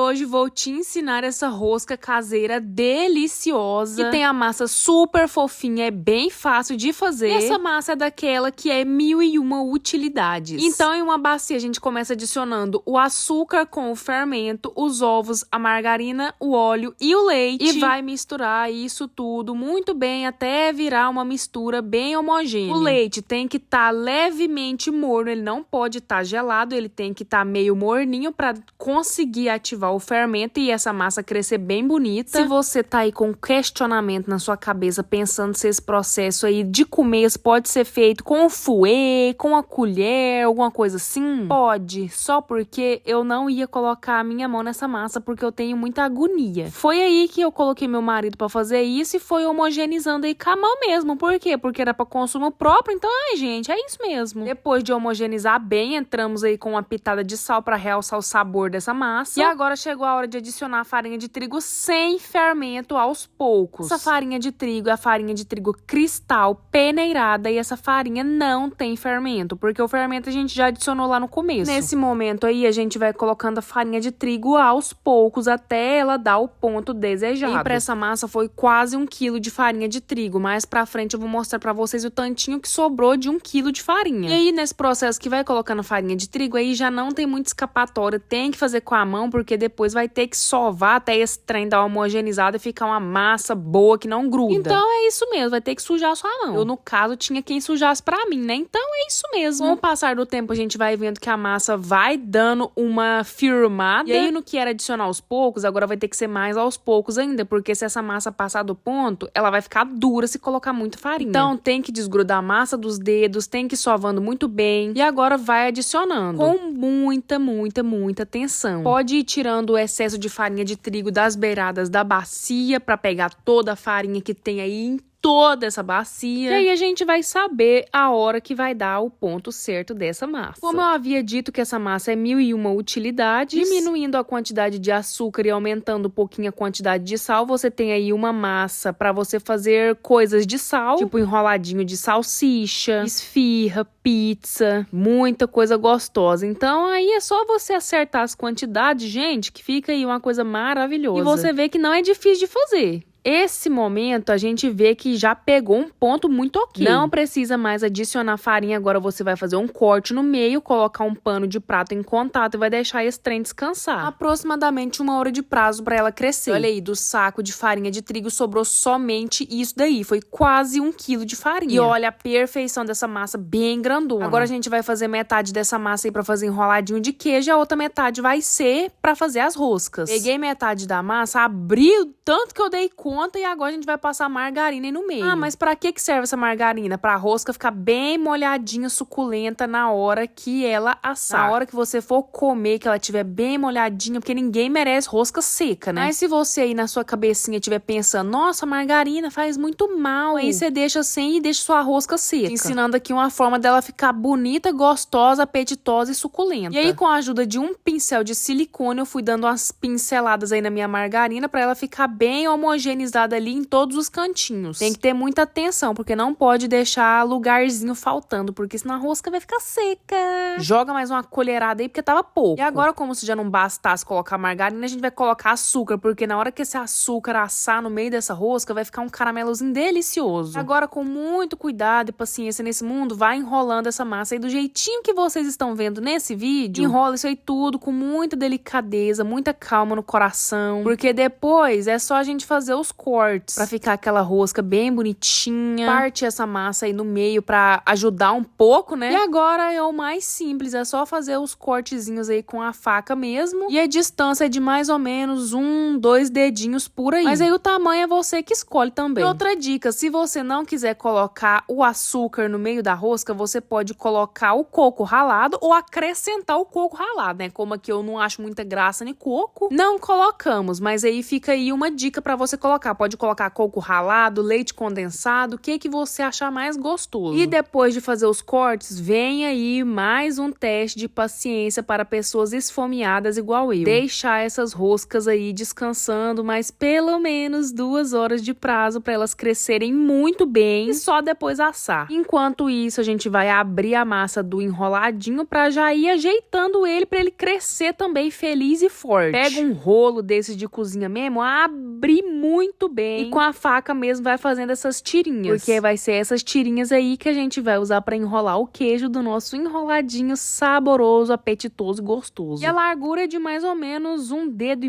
hoje vou te ensinar essa rosca caseira deliciosa, que tem a massa super fofinha, é bem fácil de fazer. E essa massa é daquela que é 1001 utilidades. Então, em uma bacia, a gente começa adicionando o açúcar com o fermento, os ovos, a margarina, o óleo e o leite. E vai misturar isso tudo muito bem até virar uma mistura bem homogênea. O leite tem que estar levemente morno, ele não pode estar gelado, ele tem que estar meio morninho para conseguir ativar o fermento e essa massa crescer bem bonita. Se você tá aí com questionamento na sua cabeça, pensando se esse processo aí de comer pode ser feito com o fouet, com a colher, alguma coisa assim, pode, só porque eu não ia colocar a minha mão nessa massa porque eu tenho muita agonia. Foi aí que eu coloquei meu marido pra fazer isso e foi homogeneizando aí com a mão mesmo. Por quê? Porque era pra consumo próprio, então, ai gente, é isso mesmo. Depois de homogeneizar bem, entramos aí com uma pitada de sal pra realçar o sabor dessa massa. E agora chegou a hora de adicionar a farinha de trigo sem fermento aos poucos. Essa farinha de trigo é a farinha de trigo cristal peneirada e essa farinha não tem fermento, porque o fermento a gente já adicionou lá no começo. Nesse momento aí, a gente vai colocando a farinha de trigo aos poucos até ela dar o ponto desejado. E pra essa massa foi quase 1 quilo de farinha de trigo. Mais pra frente eu vou mostrar pra vocês o tantinho que sobrou de 1 quilo de farinha. E aí, nesse processo que vai colocando farinha de trigo, aí já não tem muita escapatória. Tem que fazer com a mão, porque depois vai ter que sovar até esse trem dar uma homogeneizada e ficar uma massa boa que não gruda. Então é isso mesmo, vai ter que sujar a sua mão. Eu, no caso, tinha quem sujasse pra mim, né? Então é isso mesmo. Com o passar do tempo, a gente vai vendo que a massa vai dando uma firmada. E aí, no que era adicionar aos poucos, agora vai ter que ser mais aos poucos ainda, porque se essa massa passar do ponto, ela vai ficar dura se colocar muita farinha. Então tem que desgrudar a massa dos dedos, tem que ir sovando muito bem. E agora vai adicionando com muita atenção. Pode ir tirando o excesso de farinha de trigo das beiradas da bacia pra pegar toda a farinha que tem aí em toda essa bacia. E aí a gente vai saber a hora que vai dar o ponto certo dessa massa. Como eu havia dito que essa massa é 1001 utilidades, diminuindo a quantidade de açúcar e aumentando um pouquinho a quantidade de sal, você tem aí uma massa para você fazer coisas de sal, tipo enroladinho de salsicha, esfirra, pizza, muita coisa gostosa. Então aí é só você acertar as quantidades, gente, que fica aí uma coisa maravilhosa. E você vê que não é difícil de fazer. Esse momento, a gente vê que já pegou um ponto muito ok. Não precisa mais adicionar farinha, agora você vai fazer um corte no meio, colocar um pano de prato em contato e vai deixar esse trem descansar. Aproximadamente 1 hora de prazo para ela crescer. Olha aí, do saco de farinha de trigo sobrou somente isso daí, foi quase 1 quilo de farinha. E olha a perfeição dessa massa, bem grandona. Agora a gente vai fazer metade dessa massa aí para fazer enroladinho de queijo e a outra metade vai ser para fazer as roscas. Peguei metade da massa, abri o tanto que eu dei conta e agora a gente vai passar margarina aí no meio. Ah, mas pra que serve essa margarina? Pra rosca ficar bem molhadinha, suculenta na hora que ela assar. Na hora que você for comer, que ela estiver bem molhadinha, porque ninguém merece rosca seca, né? Mas se você aí na sua cabecinha estiver pensando, nossa, margarina faz muito mal, aí você deixa sem e deixa sua rosca seca. Ensinando aqui uma forma dela ficar bonita, gostosa, apetitosa e suculenta. E aí, com a ajuda de um pincel de silicone, eu fui dando umas pinceladas aí na minha margarina pra ela ficar bem homogeneizada ali em todos os cantinhos. Tem que ter muita atenção, porque não pode deixar lugarzinho faltando, porque senão a rosca vai ficar seca. Joga mais uma colherada aí, porque tava pouco. E agora, como se já não bastasse colocar margarina, a gente vai colocar açúcar, porque na hora que esse açúcar assar no meio dessa rosca, vai ficar um caramelozinho delicioso. Agora, com muito cuidado e paciência nesse mundo, vai enrolando essa massa aí do jeitinho que vocês estão vendo nesse vídeo. Enrola isso aí tudo com muita delicadeza, muita calma no coração, porque depois é só a gente fazer os cortes pra ficar aquela rosca bem bonitinha. Parte essa massa aí no meio pra ajudar um pouco, né? E agora é o mais simples, é só fazer os cortezinhos aí com a faca mesmo. E a distância é de mais ou menos 1, 2 dedinhos por aí. Mas aí o tamanho é você que escolhe também. E outra dica, se você não quiser colocar o açúcar no meio da rosca, você pode colocar o coco ralado ou acrescentar o coco ralado, né? Como aqui eu não acho muita graça nem coco, não colocamos. Mas aí fica aí uma dica pra você colocar colocar. Pode colocar coco ralado, leite condensado, o que você achar mais gostoso. E depois de fazer os cortes, vem aí mais um teste de paciência para pessoas esfomeadas igual eu. Deixar essas roscas aí descansando, mas pelo menos 2 horas de prazo para elas crescerem muito bem e só depois assar. Enquanto isso, a gente vai abrir a massa do enroladinho para já ir ajeitando ele para ele crescer também feliz e forte. Pega um rolo desses de cozinha mesmo, abre muito bem e com a faca mesmo vai fazendo essas tirinhas, porque vai ser essas tirinhas aí que a gente vai usar para enrolar o queijo do nosso enroladinho saboroso, apetitoso e gostoso. E a largura é de mais ou menos 1,5 dedo,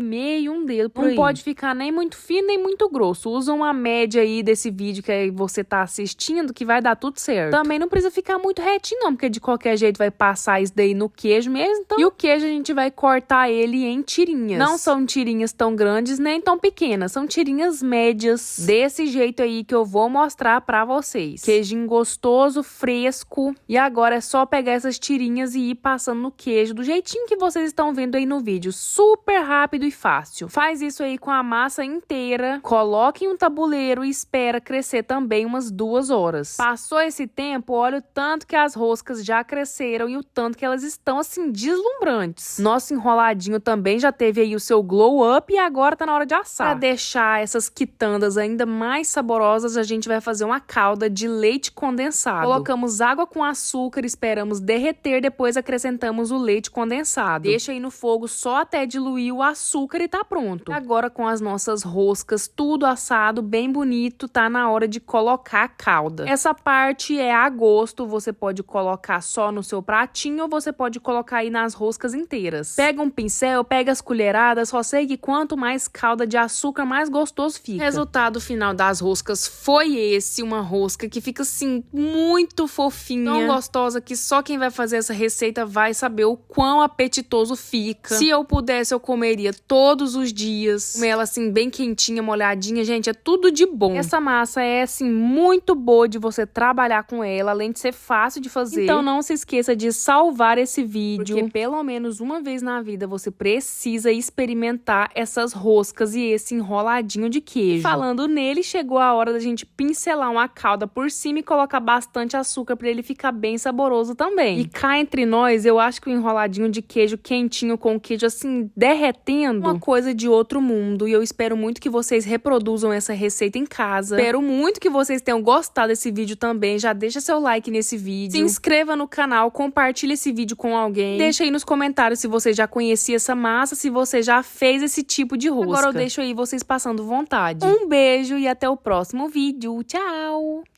um dedo por aí. Não pode ficar nem muito fino nem muito grosso. Usa uma média aí desse vídeo que você tá assistindo que vai dar tudo certo. Também não precisa ficar muito retinho não, porque de qualquer jeito vai passar isso daí no queijo mesmo. Então... E o queijo a gente vai cortar ele em tirinhas. Não são tirinhas tão grandes nem tão pequenas, são tirinhas médias. Desse jeito aí que eu vou mostrar pra vocês. Queijinho gostoso, fresco. E agora é só pegar essas tirinhas e ir passando no queijo do jeitinho que vocês estão vendo aí no vídeo. Super rápido e fácil. Faz isso aí com a massa inteira, coloque em um tabuleiro e espera crescer também umas 2 horas. Passou esse tempo, olha o tanto que as roscas já cresceram e o tanto que elas estão assim deslumbrantes. Nosso enroladinho também já teve aí o seu glow up e agora tá na hora de assar. Para deixar essas quitandas ainda mais saborosas, a gente vai fazer uma calda de leite condensado. Colocamos água com açúcar, esperamos derreter, depois acrescentamos o leite condensado. Deixa aí no fogo só até diluir o açúcar e tá pronto. Agora com as nossas roscas tudo assado, bem bonito, tá na hora de colocar a calda. Essa parte é a gosto, você pode colocar só no seu pratinho ou você pode colocar aí nas roscas inteiras. Pega um pincel, pega as colheradas, só sei que quanto mais calda de açúcar, mais gostoso fica. O resultado final das roscas foi esse, uma rosca que fica assim muito fofinha, tão gostosa que só quem vai fazer essa receita vai saber o quão apetitoso fica. Se eu pudesse, eu comeria todos os dias. Comer ela assim bem quentinha, molhadinha, gente, é tudo de bom. Essa massa é assim muito boa de você trabalhar com ela, além de ser fácil de fazer. Então não se esqueça de salvar esse vídeo, porque pelo menos uma vez na vida você precisa experimentar essas roscas e esse enroladinho de queijo. Falando nele, chegou a hora da gente pincelar uma calda por cima e colocar bastante açúcar para ele ficar bem saboroso também. E cá entre nós, eu acho que o enroladinho de queijo quentinho com o queijo assim derretendo, uma coisa de outro mundo. E eu espero muito que vocês reproduzam essa receita em casa. Espero muito que vocês tenham gostado desse vídeo também. Já deixa seu like nesse vídeo, se inscreva no canal, compartilhe esse vídeo com alguém. Deixa aí nos comentários se você já conhecia essa massa, se você já fez esse tipo de rosca. Agora eu deixo aí vocês passando vontade. Um beijo e até o próximo vídeo. Tchau!